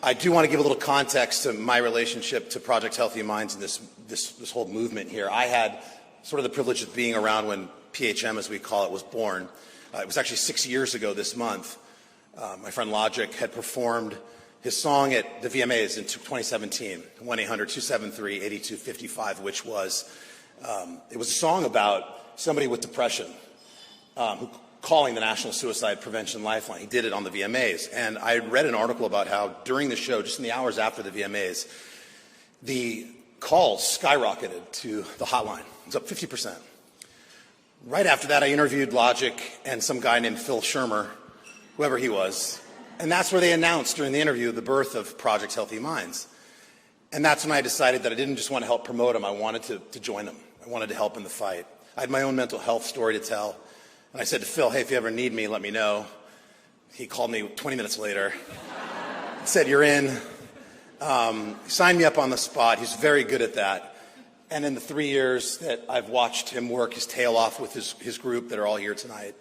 I do want to give a little context to my relationship to Project Healthy Minds and this whole movement here. I had sort of the privilege of being around when PHM, as we call it, was born. It was actually 6 years ago this month. My friend Logic had performed his song at the VMAs in 2017, 1-800-273-8255, which was, it was a song about somebody with depression who calling the National Suicide Prevention Lifeline. He did it on the VMAs. And I read an article about how during the show, just in the hours after the VMAs, the calls skyrocketed to the hotline. It was up 50%. Right after that, I interviewed Logic and some guy named Phil Shermer, whoever he was. And that's where they announced during the interview the birth of Project Healthy Minds. And that's when I decided that I didn't just want to help promote them, I wanted to join them. I wanted to help in the fight. I had my own mental health story to tell. And I said to Phil, hey, if you ever need me, let me know. He called me 20 minutes later, said, you're in. Signed me up on the spot. He's very good at that. And in the 3 years that I've watched him work his tail off with his group that are all here tonight,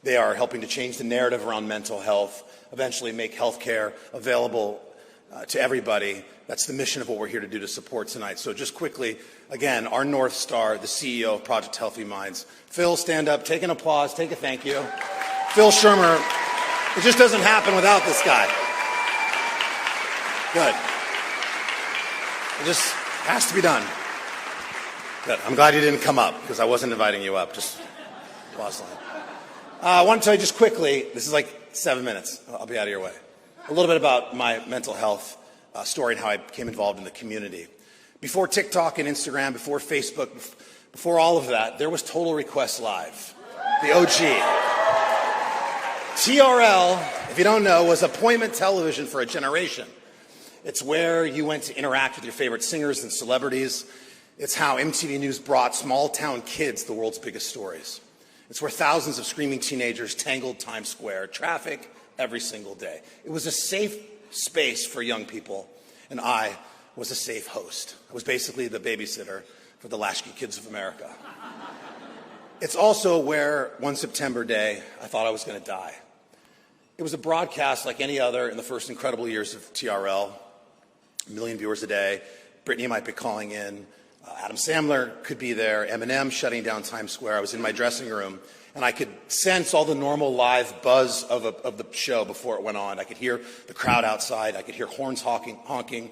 they are helping to change the narrative around mental health, eventually make health care available to everybody. That's the mission of what we're here to do to support tonight. So just quickly, again, our North Star, the CEO of Project Healthy Minds. Phil, stand up, take an applause, take a thank you. Phil Shermer, it just doesn't happen without this guy. Good. It just has to be done. Good. I'm glad you didn't come up, because I wasn't inviting you up. Just applause line. I want to tell you just quickly, this is like 7 minutes. I'll be out of your way. A little bit about my mental health story and how I became involved in the community. Before TikTok and Instagram, before Facebook, before all of that, there was Total Request Live, the OG. TRL, if you don't know, was appointment television for a generation. It's where you went to interact with your favorite singers and celebrities. It's how MTV News brought small-town kids the world's biggest stories. It's where thousands of screaming teenagers tangled Times Square, traffic every single day. It was a safe space for young people, and I was a safe host. I was basically the babysitter for the latchkey kids of America. It's also where one September day I thought I was going to die. It was a broadcast like any other in the first incredible years of TRL. 1 million viewers a day. Britney might be calling in. Adam Sandler could be there. Eminem shutting down Times Square. I was in my dressing room, and I could sense all the normal live buzz of the show before it went on. I could hear the crowd outside. I could hear horns honking.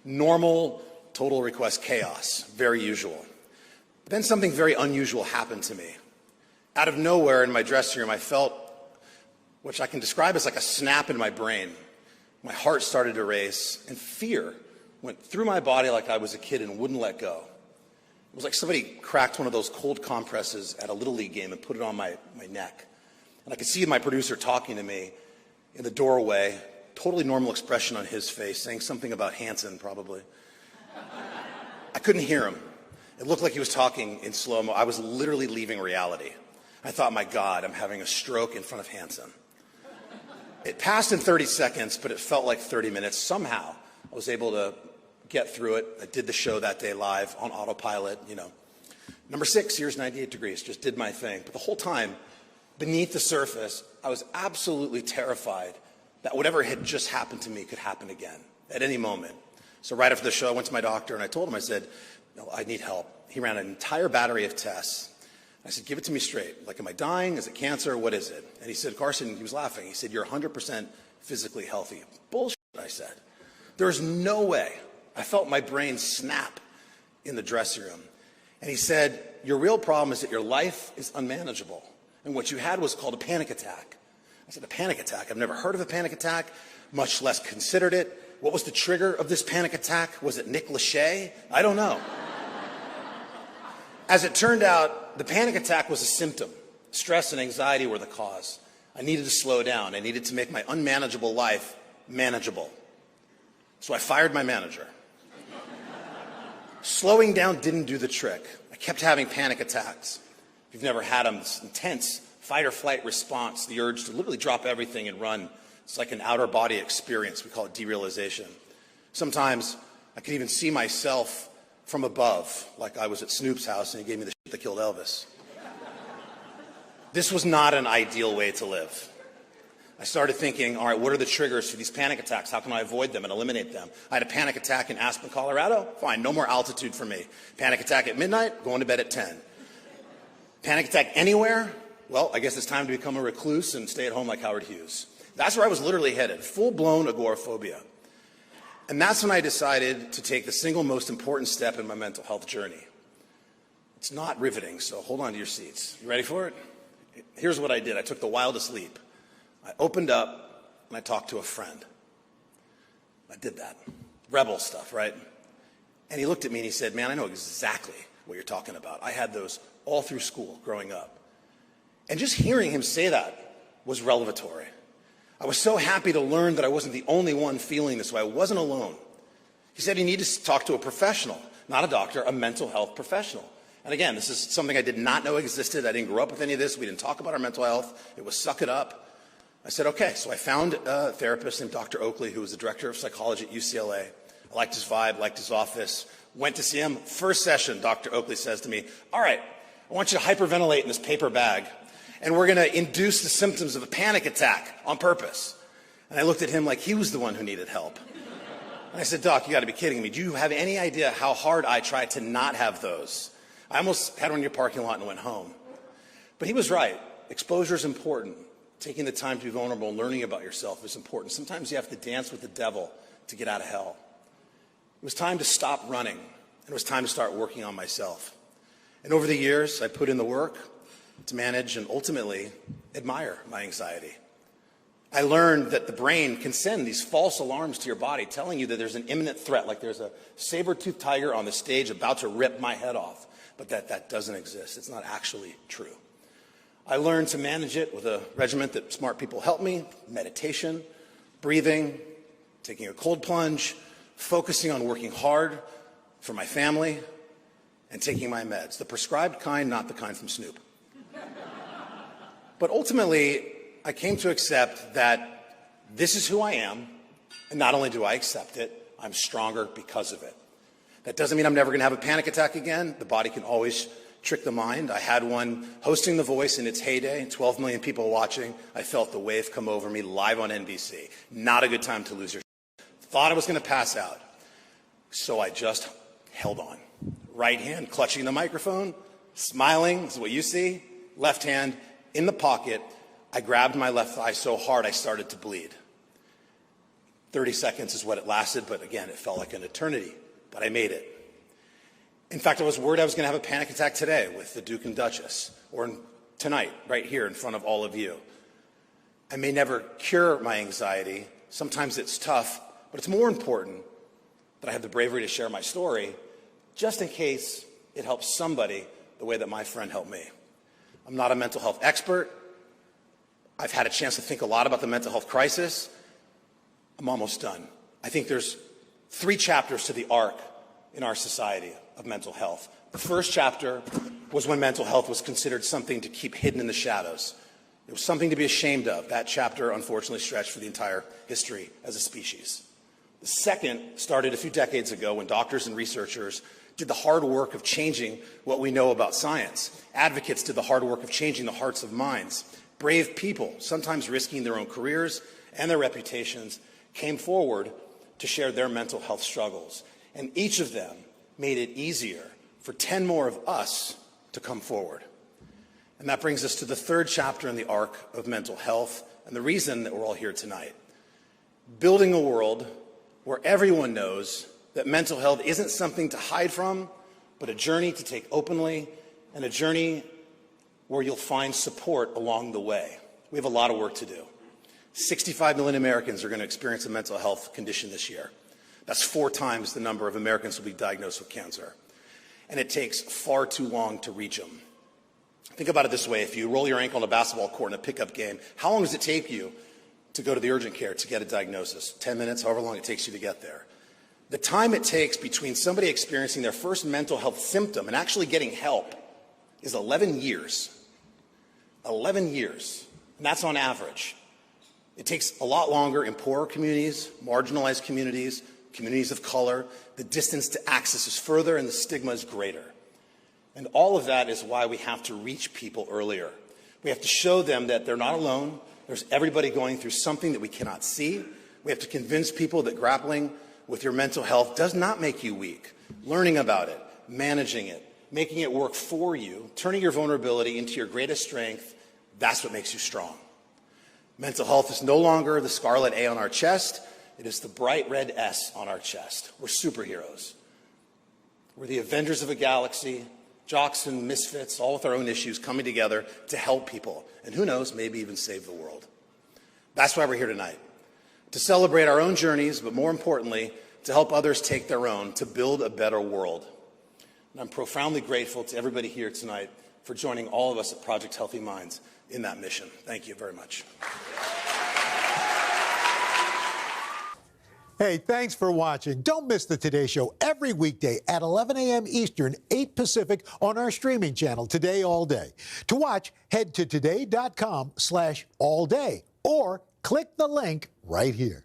Normal, Total Request chaos. Very usual. But then something very unusual happened to me. Out of nowhere in my dressing room, I felt, which I can describe as like a snap in my brain. My heart started to race, and fear went through my body like I was a kid and wouldn't let go. It was like somebody cracked one of those cold compresses at a Little League game and put it on my neck. And I could see my producer talking to me in the doorway, totally normal expression on his face, saying something about Hanson, probably. I couldn't hear him. It looked like he was talking in slow-mo. I was literally leaving reality. I thought, my God, I'm having a stroke in front of Hanson. It passed in 30 seconds, but it felt like 30 minutes. Somehow, I was able to get through it. I did the show that day live on autopilot, you know. Number 6, here's 98 Degrees, just did my thing. But the whole time, beneath the surface, I was absolutely terrified that whatever had just happened to me could happen again at any moment. So right after the show, I went to my doctor and I told him, I said, no, I need help. He ran an entire battery of tests. I said, give it to me straight. Like, am I dying? Is it cancer? What is it? And he said, Carson, he was laughing. He said, you're 100% physically healthy. Bullshit, I said. There's no way. I felt my brain snap in the dressing room. And he said, your real problem is that your life is unmanageable. And what you had was called a panic attack. I said, a panic attack? I've never heard of a panic attack, much less considered it. What was the trigger of this panic attack? Was it Nick Lachey? I don't know. As it turned out, the panic attack was a symptom. Stress and anxiety were the cause. I needed to slow down. I needed to make my unmanageable life manageable. So I fired my manager. Slowing down didn't do the trick. I kept having panic attacks. If you've never had them, this intense fight or flight response, the urge to literally drop everything and run. It's like an outer body experience. We call it derealization. Sometimes I could even see myself from above, like I was at Snoop's house and he gave me the shit that killed Elvis. This was not an ideal way to live. I started thinking, all right, what are the triggers for these panic attacks? How can I avoid them and eliminate them? I had a panic attack in Aspen, Colorado. Fine, no more altitude for me. Panic attack at midnight, going to bed at 10. Panic attack anywhere? Well, I guess it's time to become a recluse and stay at home like Howard Hughes. That's where I was literally headed, full-blown agoraphobia. And that's when I decided to take the single most important step in my mental health journey. It's not riveting, so hold on to your seats. You ready for it? Here's what I did. I took the wildest leap. I opened up and I talked to a friend. I did that. Rebel stuff, right? And he looked at me and he said, man, I know exactly what you're talking about. I had those all through school growing up. And just hearing him say that was revelatory. I was so happy to learn that I wasn't the only one feeling this way. I wasn't alone. He said you need to talk to a professional, not a doctor, a mental health professional. And again, this is something I did not know existed. I didn't grow up with any of this. We didn't talk about our mental health. It was suck it up. I said, okay. So I found a therapist named Dr. Oakley, who was the director of psychology at UCLA. I liked his vibe, liked his office, went to see him. First session, Dr. Oakley says to me, all right, I want you to hyperventilate in this paper bag, and we're going to induce the symptoms of a panic attack on purpose. And I looked at him like he was the one who needed help. And I said, Doc, you got to be kidding me. Do you have any idea how hard I tried to not have those? I almost had one in your parking lot and went home. But he was right. Exposure is important. Taking the time to be vulnerable and learning about yourself is important. Sometimes you have to dance with the devil to get out of hell. It was time to stop running, and it was time to start working on myself. And over the years, I put in the work to manage and ultimately admire my anxiety. I learned that the brain can send these false alarms to your body telling you that there's an imminent threat, like there's a saber-toothed tiger on the stage about to rip my head off, but that doesn't exist. It's not actually true. I learned to manage it with a regimen that smart people helped me: meditation, breathing, taking a cold plunge, focusing on working hard for my family, and taking my meds. The prescribed kind, not the kind from Snoop. But ultimately, I came to accept that this is who I am, and not only do I accept it, I'm stronger because of it. That doesn't mean I'm never going to have a panic attack again. The body can always trick the mind. I had one hosting The Voice in its heyday, 12 million people watching. I felt the wave come over me live on NBC. Not a good time to lose your shit. Thought I was going to pass out. So I just held on. Right hand clutching the microphone, smiling, this is what you see. Left hand in the pocket. I grabbed my left thigh so hard I started to bleed. 30 seconds is what it lasted, but again, it felt like an eternity. But I made it. In fact, I was worried I was going to have a panic attack today with the Duke and Duchess, or tonight, right here in front of all of you. I may never cure my anxiety. Sometimes it's tough, but it's more important that I have the bravery to share my story, just in case it helps somebody the way that my friend helped me. I'm not a mental health expert. I've had a chance to think a lot about the mental health crisis. I'm almost done. I think there's 3 chapters to the arc in our society of mental health. The first chapter was when mental health was considered something to keep hidden in the shadows. It was something to be ashamed of. That chapter, unfortunately, stretched for the entire history as a species. The second started a few decades ago when doctors and researchers did the hard work of changing what we know about science. Advocates did the hard work of changing the hearts of minds. Brave people, sometimes risking their own careers and their reputations, came forward to share their mental health struggles. And each of them made it easier for 10 more of us to come forward. And that brings us to the third chapter in the arc of mental health and the reason that we're all here tonight. Building a world where everyone knows that mental health isn't something to hide from, but a journey to take openly, and a journey where you'll find support along the way. We have a lot of work to do. 65 million Americans are going to experience a mental health condition this year. That's 4 times the number of Americans who will be diagnosed with cancer. And it takes far too long to reach them. Think about it this way. If you roll your ankle on a basketball court in a pickup game, how long does it take you to go to the urgent care to get a diagnosis? 10 minutes, however long it takes you to get there. The time it takes between somebody experiencing their first mental health symptom and actually getting help is 11 years. 11 years. And that's on average. It takes a lot longer in poorer communities, marginalized communities, communities of color. The distance to access is further and the stigma is greater. And all of that is why we have to reach people earlier. We have to show them that they're not alone, There's everybody going through something that we cannot see. We have to convince people that grappling with your mental health does not make you weak. Learning about it, managing it, making it work for you, turning your vulnerability into your greatest strength, that's what makes you strong. Mental health is no longer the scarlet A on our chest. It is the bright red S on our chest. We're superheroes. We're the Avengers of a galaxy, jocks and misfits, all with our own issues, coming together to help people. And who knows, maybe even save the world. That's why we're here tonight. To celebrate our own journeys, but more importantly, to help others take their own, to build a better world. And I'm profoundly grateful to everybody here tonight for joining all of us at Project Healthy Minds in that mission. Thank you very much. Hey, thanks for watching. Don't miss the Today Show every weekday at 11 a.m. Eastern, 8 Pacific on our streaming channel, Today All Day. To watch, head to today.com/allday or click the link right here.